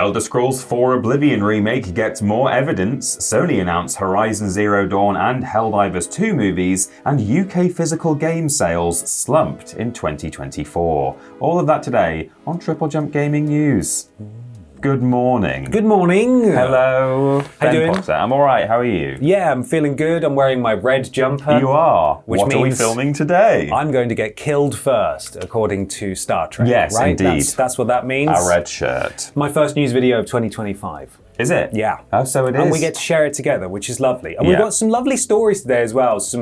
Elder Scrolls 4 Oblivion Remake gets more evidence, Sony announced Horizon Zero Dawn and Helldivers 2 movies, and UK physical game sales slumped in 2024. All of that today on TripleJump Gaming News. Good morning. Good morning. Hello. How you doing? Potter. I'm alright, how are you? Yeah, I'm feeling good. I'm wearing my red jumper. You are? What are we means filming today? I'm going to get killed first, according to Star Trek. Yes, right? indeed. That's what that means. A red shirt. My first news video of 2025. Is it? Yeah. Oh, so it is. And we get to share it together, which is lovely. And we've got some lovely stories today as well. What's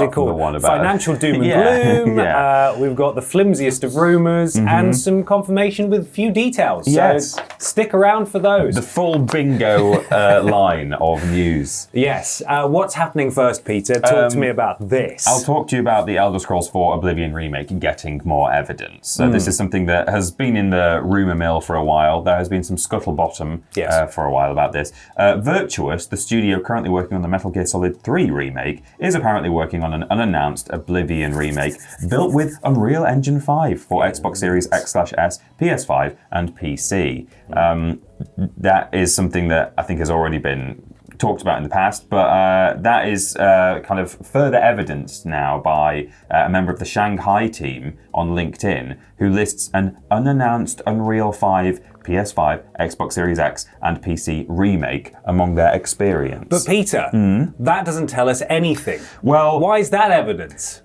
it called? Financial doom and gloom. We've got the flimsiest of rumours and some confirmation with few details. So stick around for those. The full bingo line of news. Yes. What's happening first, Peter? Talk to me about this. I'll talk to you about the Elder Scrolls 4 Oblivion Remake getting more evidence. So this is something that has been in the rumour mill for a while. There has been some scuttlebottom for a while about this. Virtuous, the studio currently working on the Metal Gear Solid 3 remake, is apparently working on an unannounced Oblivion remake built with Unreal Engine 5 for Xbox Series X/S, PS5 and PC. That is something that I think has already been talked about in the past, but that is kind of further evidenced now by a member of the Shanghai team on LinkedIn who lists an unannounced Unreal 5, PS5, Xbox Series X and PC remake among their experience. But Peter, that doesn't tell us anything. Well, why is that evidence?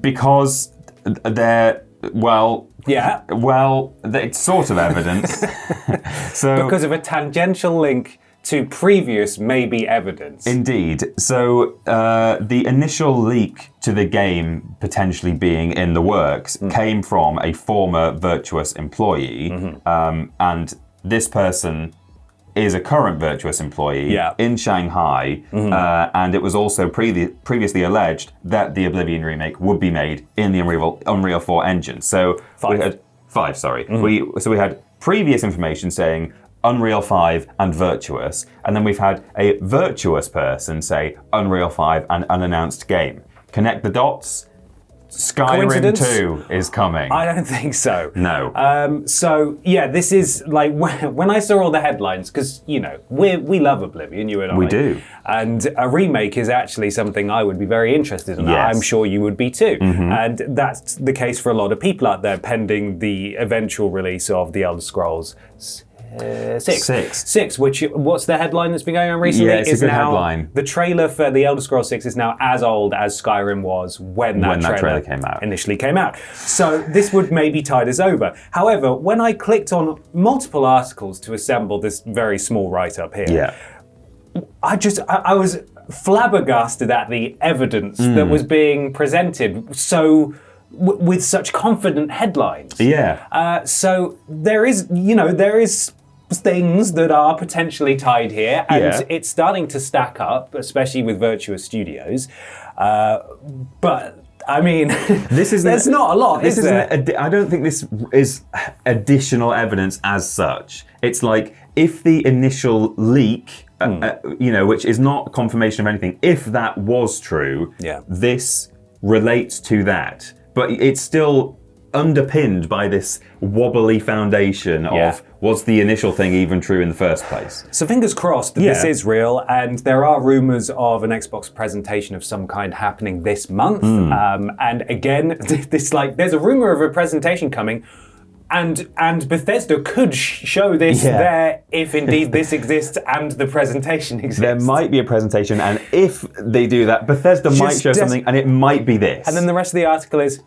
Because it's sort of evidence. Because of a tangential link to previous maybe evidence. Indeed. So the initial leak to the game potentially being in the works came from a former Virtuous employee, and this person is a current Virtuous employee in Shanghai, and it was also previously alleged that the Oblivion remake would be made in the Unreal 4 engine. So we had we had previous information saying Unreal 5 and Virtuous, and then we've had a Virtuous person say Unreal 5 and unannounced game. Connect the dots. Skyrim 2 is coming. I don't think so. No. This is like when I saw all the headlines, because we love Oblivion, you and I. We do. And a remake is actually something I would be very interested in. Yes. I'm sure you would be too. And that's the case for a lot of people out there, pending the eventual release of the Elder Scrolls 6, which, what's the headline that's been going on recently? Yeah, it's a good headline. The trailer for the Elder Scrolls 6 is now as old as Skyrim was when that trailer initially came out. So this would maybe tide us over. However, when I clicked on multiple articles to assemble this very small write-up here, I was flabbergasted at the evidence that was being presented with such confident headlines. So there is things that are potentially tied here, and it's starting to stack up, especially with Virtuous Studios. But I mean, there's not a lot, is there? I don't think this is additional evidence as such. It's like if the initial leak, which is not confirmation of anything, if that was true, this relates to that. But it's still underpinned by this wobbly foundation of, was the initial thing even true in the first place? So fingers crossed that this is real, and there are rumours of an Xbox presentation of some kind happening this month. And again, there's a rumour of a presentation coming, and Bethesda could show this there if indeed this exists and the presentation exists. There might be a presentation, and if they do that, Bethesda might show something, and it might be this. And then the rest of the article is,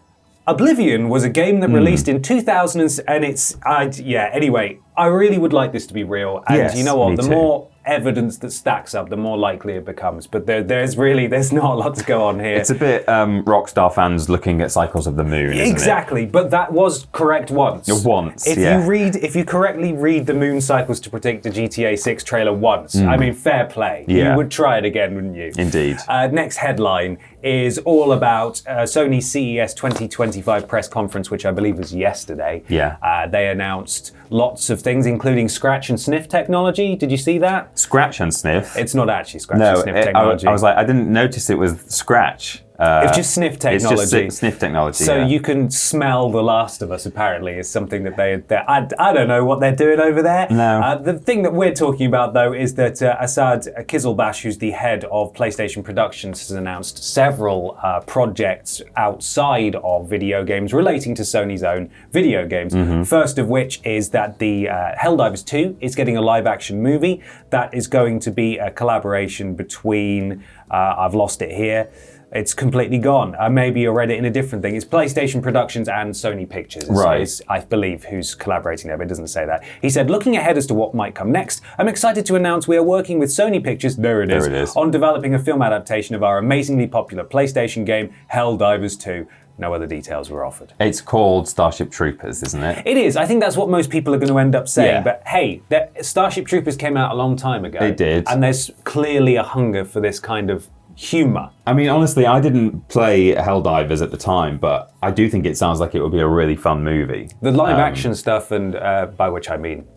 Oblivion was a game that released in 2000, and anyway, I really would like this to be real. And you know what? The more evidence that stacks up, the more likely it becomes. But there's not a lot to go on here. It's a bit Rockstar fans looking at cycles of the moon, isn't exactly, it? but that was correct once. If you correctly read the moon cycles to predict the GTA 6 trailer once, I mean, fair play. You would try it again, wouldn't you? Indeed. Next headline is all about Sony's CES 2025 press conference, which I believe was yesterday. They announced lots of things, including scratch and sniff technology. Did you see that? Scratch and sniff? It's not actually scratch and sniff technology. I was like, I didn't notice it was scratch. It's just sniff technology. It's just sniff technology. So you can smell The Last of Us, apparently, is something that I don't know what they're doing over there. No. The thing that we're talking about, though, is that Asad Kizilbash, who's the head of PlayStation Productions, has announced several projects outside of video games relating to Sony's own video games. First of which is that the Helldivers 2 is getting a live-action movie that is going to be a collaboration between, I've lost it here, it's completely gone. Maybe you read it in a different thing. It's PlayStation Productions and Sony Pictures, is, I believe, who's collaborating there, but it doesn't say that. He said, looking ahead as to what might come next, I'm excited to announce we are working with Sony Pictures, there it is, on developing a film adaptation of our amazingly popular PlayStation game, Helldivers 2. No other details were offered. It's called Starship Troopers, isn't it? It is. I think that's what most people are going to end up saying. Yeah. But hey, Starship Troopers came out a long time ago. It did. And there's clearly a hunger for this kind of humour. I mean, honestly, I didn't play Helldivers at the time, but I do think it sounds like it would be a really fun movie. The live action stuff, and by which I mean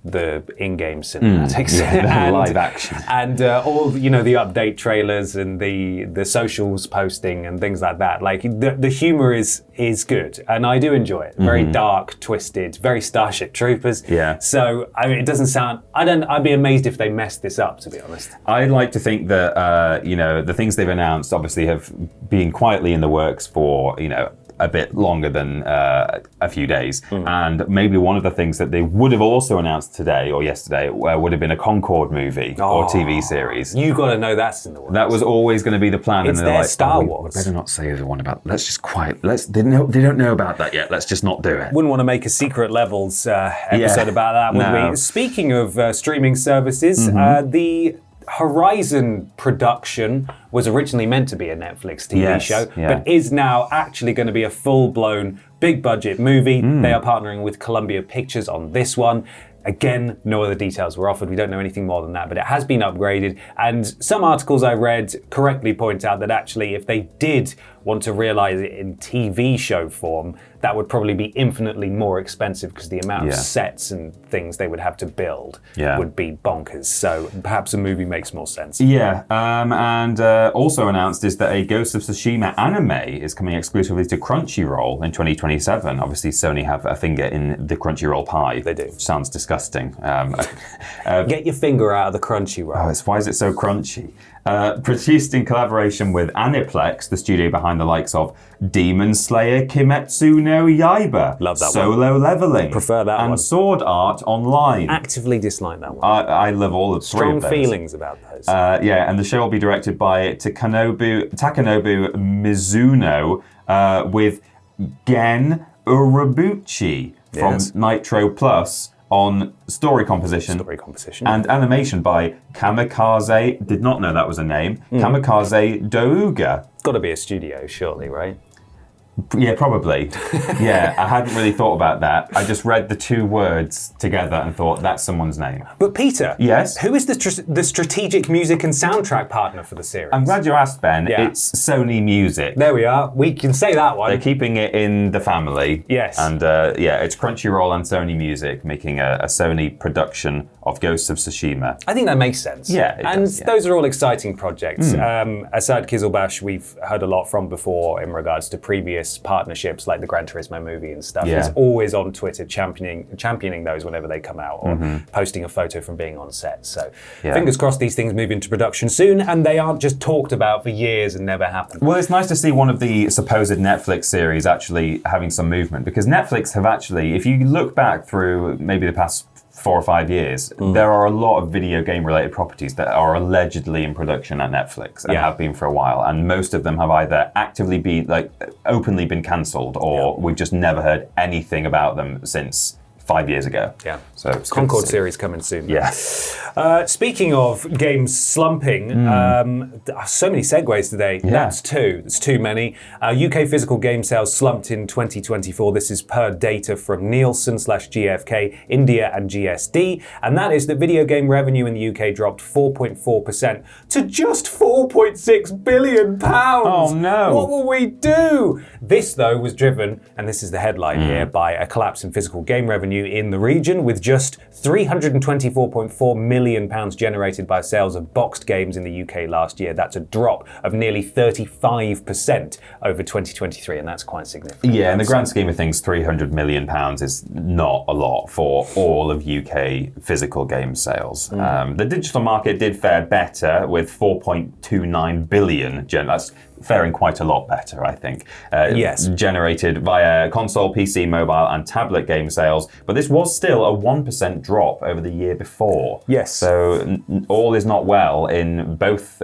the in-game cinematics, and live action, and all the update trailers and the socials posting and things like that. Like the humor is good, and I do enjoy it. Very dark, twisted, very Starship Troopers. Yeah. So I mean, it doesn't sound. I'd be amazed if they messed this up, to be honest. I like to think that the things they've announced obviously have been quietly in the works for a bit longer than a few days. And maybe one of the things that they would have also announced today or yesterday would have been a Concord movie or TV series. You got to know that's in the works. That was always going to be the plan. It's their Star Wars. We better not say the one about. Let's just quiet. They don't know about that yet. Let's just not do it. Wouldn't want to make a Secret Levels episode about that, would we? Speaking of streaming services, the Horizon production was originally meant to be a Netflix TV show, but is now actually going to be a full-blown, big-budget movie. They are partnering with Columbia Pictures on this one. Again, no other details were offered. We don't know anything more than that, but it has been upgraded. And some articles I read correctly point out that actually, if they did want to realize it in TV show form, that would probably be infinitely more expensive because the amount of sets and things they would have to build would be bonkers. So perhaps a movie makes more sense. Yeah, and also announced is that a Ghost of Tsushima anime is coming exclusively to Crunchyroll in 2027. Obviously, Sony have a finger in the Crunchyroll pie. They do. Sounds disgusting. Get your finger out of the Crunchyroll. Why is it so crunchy? Produced in collaboration with Aniplex, the studio behind the likes of Demon Slayer, Kimetsu no Yaiba, Love that Solo Leveling, Prefer that and one. Sword Art Online. Actively dislike that one. I love all of three of those. Strong feelings about those. And the show will be directed by Takanobu Mizuno with Gen Urobuchi from Nitro Plus on story composition and animation by Kamikaze, did not know that was a name, Kamikaze Douga. Got to be a studio, surely, right? Yeah, probably. Yeah, I hadn't really thought about that. I just read the two words together and thought, that's someone's name. But Peter, yes, who is the strategic music and soundtrack partner for the series? I'm glad you asked, Ben. Yeah. It's Sony Music. There we are. We can say that one. They're keeping it in the family. Yes. And it's Crunchyroll and Sony Music making a Sony production of Ghost of Tsushima. I think that makes sense. Yeah, those are all exciting projects. Asad Kizilbash, we've heard a lot from before in regards to previous partnerships like the Gran Turismo movie and stuff. He's always on Twitter championing those whenever they come out or posting a photo from being on set. So fingers crossed these things move into production soon and they aren't just talked about for years and never happen. Well, it's nice to see one of the supposed Netflix series actually having some movement because Netflix have actually, if you look back through maybe the past 4 or 5 years, there are a lot of video game related properties that are allegedly in production at Netflix and have been for a while, and most of them have either actively been openly been cancelled or we've just never heard anything about them since 5 years ago. Yeah. So Concord series coming soon. Yeah. Speaking of games slumping, so many segues today. Yeah. That's two. It's too many. UK physical game sales slumped in 2024. This is per data from Nielsen/GfK, India and GSD. And that is that video game revenue in the UK dropped 4.4% to just £4.6 billion. Oh no. What will we do? This, though, was driven, and this is the headline here, by a collapse in physical game revenue revenue in the region, with just £324.4 million generated by sales of boxed games in the UK last year. That's a drop of nearly 35% over 2023, and that's quite significant. Yeah, in the grand scheme of things, £300 million is not a lot for all of UK physical game sales. The digital market did fare better with 4.29 billion. That's faring quite a lot better, I think. Yes. Generated via console, PC, mobile, and tablet game sales, but this was still a 1% drop over the year before. Yes. So all is not well in both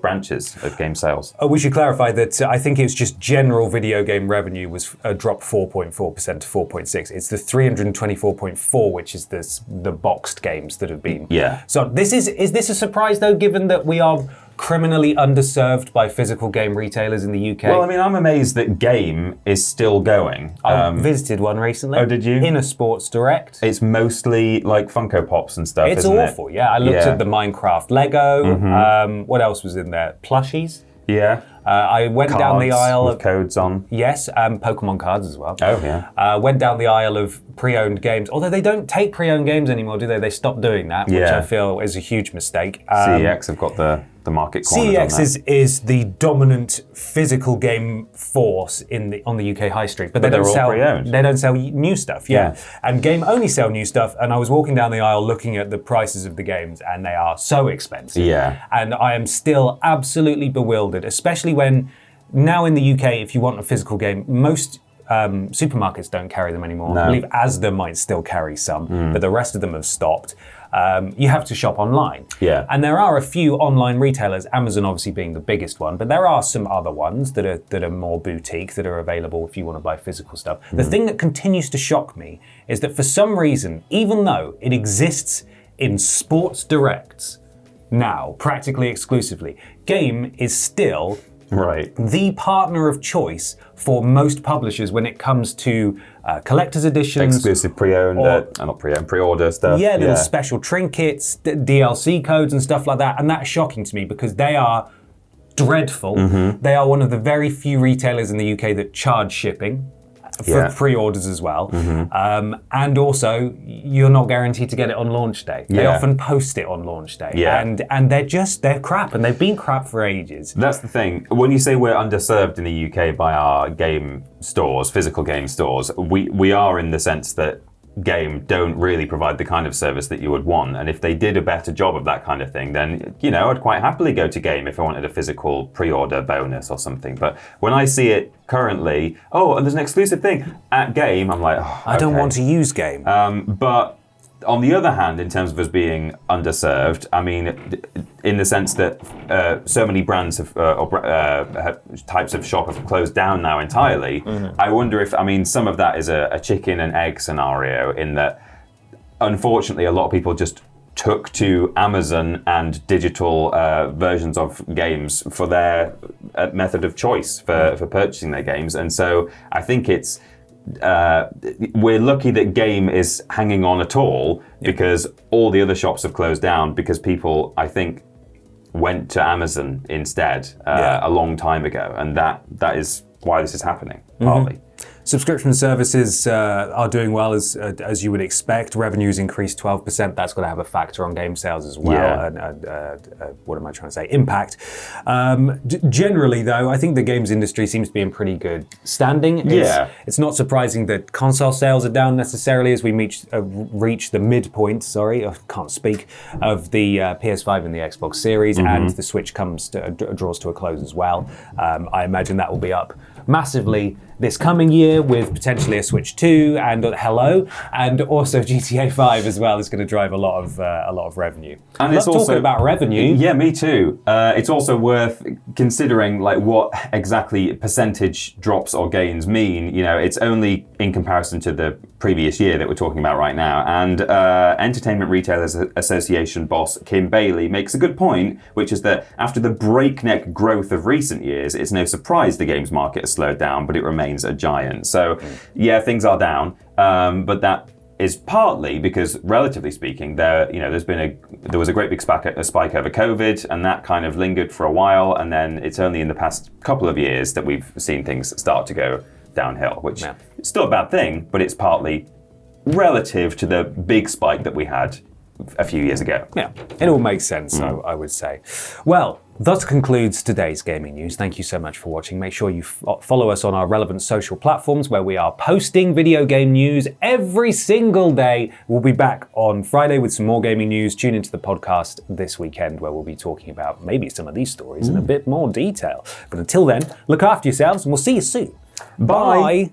branches of game sales. We should clarify that I think it's just general video game revenue was dropped 4.4% to 4.6. It's the 324.4, which is the boxed games that have been. Yeah. So is this a surprise though, given that we are criminally underserved by physical game retailers in the UK? Well, I mean, I'm amazed that Game is still going. I visited one recently. Oh, did you? In a Sports Direct. It's mostly like Funko Pops and stuff, It's isn't awful, it? yeah. I looked at the Minecraft Lego. What else was in there? Plushies. Yeah. I went down the aisle with of codes on. Yes, Pokemon cards as well. Oh, yeah. Went down the aisle of pre-owned games, although they don't take pre-owned games anymore, do they? They stopped doing that, which I feel is a huge mistake. CEX have got the market cornered on that. CEX is the dominant physical game force on the UK high street, but they don't sell pre-owned. They don't sell new stuff. Yeah, and Game only sell new stuff. And I was walking down the aisle looking at the prices of the games, and they are so expensive. Yeah, and I am still absolutely bewildered, especially when now in the UK, if you want a physical game, most supermarkets don't carry them anymore. No. I believe Asda might still carry some, but the rest of them have stopped. You have to shop online. Yeah. And there are a few online retailers, Amazon obviously being the biggest one, but there are some other ones that are more boutique, that are available if you want to buy physical stuff. The thing that continues to shock me is that for some reason, even though it exists in Sports Directs now, practically exclusively, Game is still the partner of choice for most publishers when it comes to collector's editions. Exclusive pre-owned, not pre-owned, pre-order stuff. Yeah, little special trinkets, DLC codes and stuff like that. And that's shocking to me because they are dreadful. They are one of the very few retailers in the UK that charge shipping for pre-orders as well. And also, you're not guaranteed to get it on launch day. They often post it on launch day. And they're crap, and they've been crap for ages. That's the thing. When you say we're underserved in the UK by our game stores, physical game stores, we are in the sense that Game don't really provide the kind of service that you would want. And if they did a better job of that kind of thing, then, I'd quite happily go to Game if I wanted a physical pre-order bonus or something. But when I see it currently, and there's an exclusive thing at Game, I'm like, I don't want to use Game. But on the other hand, in terms of us being underserved, I mean, in the sense that so many brands types of shop have closed down now entirely, I wonder if, some of that is a chicken and egg scenario in that, unfortunately, a lot of people just took to Amazon and digital versions of games for their method of choice for purchasing their games. And so I think it's we're lucky that Game is hanging on at all because all the other shops have closed down because people, I think, went to Amazon instead a long time ago, and that is why this is happening, partly. Subscription services are doing well as you would expect. Revenues increased 12%. That's going to have a factor on game sales as well. What am I trying to say? Impact. Generally, though, I think the games industry seems to be in pretty good standing. It's not surprising that console sales are down necessarily as we reach the midpoint. I can't speak of the PS5 and the Xbox Series, and the Switch draws to a close as well. I imagine that will be up massively this coming year with potentially a Switch 2 and Hello, and also GTA 5 as well is going to drive a lot of revenue. And it's also talking about revenue. Yeah, me too. It's also worth considering what exactly percentage drops or gains mean. It's only in comparison to the previous year that we're talking about right now. And Entertainment Retailers Association boss Kim Bailey makes a good point, which is that after the breakneck growth of recent years, it's no surprise the games market has slowed down, but it remains a giant. So things are down, but that is partly because, relatively speaking, there was a great big spike over COVID, and that kind of lingered for a while, and then it's only in the past couple of years that we've seen things start to go downhill, which is still a bad thing, but it's partly relative to the big spike that we had a few years ago. Yeah, it all makes sense, I would say. Well, that concludes today's gaming news. Thank you so much for watching. Make sure you follow us on our relevant social platforms where we are posting video game news every single day. We'll be back on Friday with some more gaming news. Tune into the podcast this weekend where we'll be talking about maybe some of these stories in a bit more detail. But until then, look after yourselves and we'll see you soon. Bye.